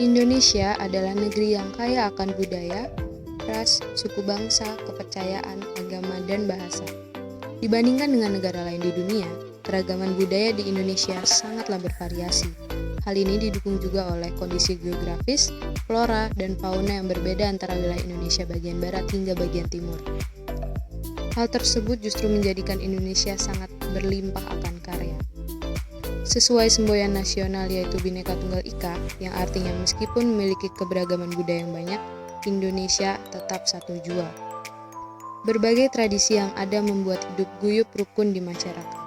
Indonesia adalah negeri yang kaya akan budaya, ras, suku bangsa, kepercayaan, agama, dan bahasa. Dibandingkan dengan negara lain di dunia, keragaman budaya di Indonesia sangatlah bervariasi. Hal ini didukung juga oleh kondisi geografis, flora, dan fauna yang berbeda antara wilayah Indonesia bagian barat hingga bagian timur. Hal tersebut justru menjadikan Indonesia sangat berlimpah akan karya. Sesuai semboyan nasional yaitu Bhinneka Tunggal Ika, yang artinya meskipun memiliki keberagaman budaya yang banyak, Indonesia tetap satu jua. Berbagai tradisi yang ada membuat hidup guyup rukun di masyarakat.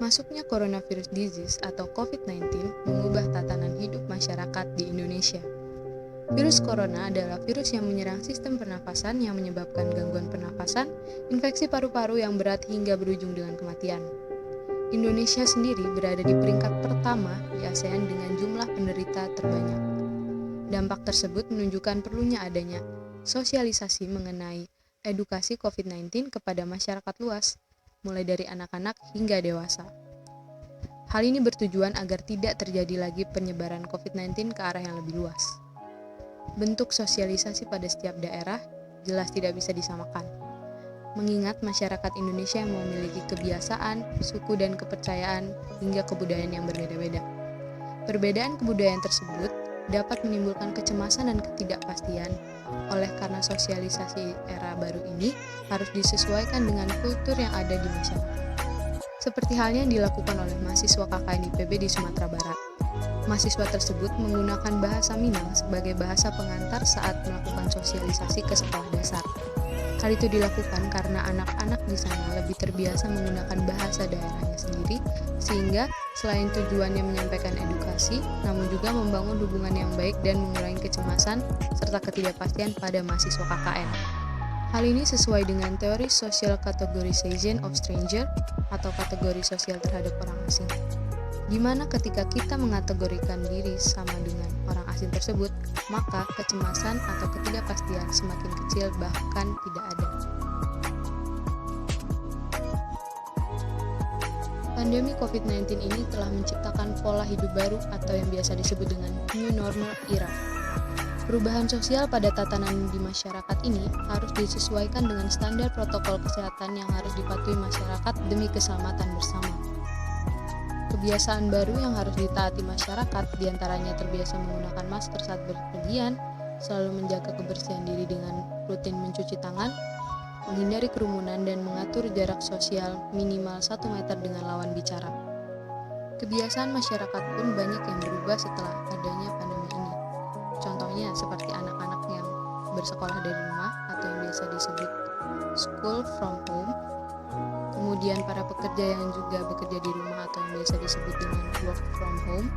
Masuknya coronavirus disease atau COVID-19 mengubah tatanan hidup masyarakat di Indonesia. Virus corona adalah virus yang menyerang sistem pernafasan yang menyebabkan gangguan pernafasan, infeksi paru-paru yang berat hingga berujung dengan kematian. Indonesia sendiri berada di peringkat pertama di ASEAN dengan jumlah penderita terbanyak. Dampak tersebut menunjukkan perlunya adanya sosialisasi mengenai edukasi COVID-19 kepada masyarakat luas, mulai dari anak-anak hingga dewasa. Hal ini bertujuan agar tidak terjadi lagi penyebaran COVID-19 ke arah yang lebih luas. Bentuk sosialisasi pada setiap daerah jelas tidak bisa disamakan, mengingat masyarakat Indonesia yang memiliki kebiasaan, suku dan kepercayaan hingga kebudayaan yang berbeda-beda. Perbedaan kebudayaan tersebut dapat menimbulkan kecemasan dan ketidakpastian. Oleh karena sosialisasi era baru ini harus disesuaikan dengan kultur yang ada di masyarakat. Seperti halnya yang dilakukan oleh mahasiswa KKN IPB di Sumatera Barat. Mahasiswa tersebut menggunakan bahasa Minang sebagai bahasa pengantar saat melakukan sosialisasi ke sekolah dasar. Hal itu dilakukan karena anak-anak di sana lebih terbiasa menggunakan bahasa daerahnya sendiri, sehingga selain tujuannya menyampaikan edukasi, namun juga membangun hubungan yang baik dan mengurangi kecemasan serta ketidakpastian pada mahasiswa KKN. Hal ini sesuai dengan teori social categorization of stranger atau kategori sosial terhadap orang asing, di mana ketika kita mengategorikan diri sama dengan orang asing tersebut, maka kecemasan atau ketidakpastian semakin kecil bahkan tidak ada. Pandemi COVID-19 ini telah menciptakan pola hidup baru atau yang biasa disebut dengan new normal era. Perubahan sosial pada tatanan di masyarakat ini harus disesuaikan dengan standar protokol kesehatan yang harus dipatuhi masyarakat demi keselamatan bersama. Kebiasaan baru yang harus ditaati masyarakat diantaranya terbiasa menggunakan masker saat berpergian, selalu menjaga kebersihan diri dengan rutin mencuci tangan, menghindari kerumunan dan mengatur jarak sosial minimal 1 meter dengan lawan bicara. Kebiasaan masyarakat pun banyak yang berubah setelah adanya pandemi ini. Contohnya seperti anak-anak yang bersekolah dari rumah atau yang biasa disebut school from home, kemudian para pekerja yang juga bekerja di rumah atau yang biasa disebut dengan work from home,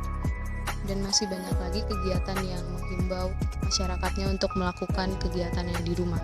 dan masih banyak lagi kegiatan yang menghimbau masyarakatnya untuk melakukan kegiatannya di rumah.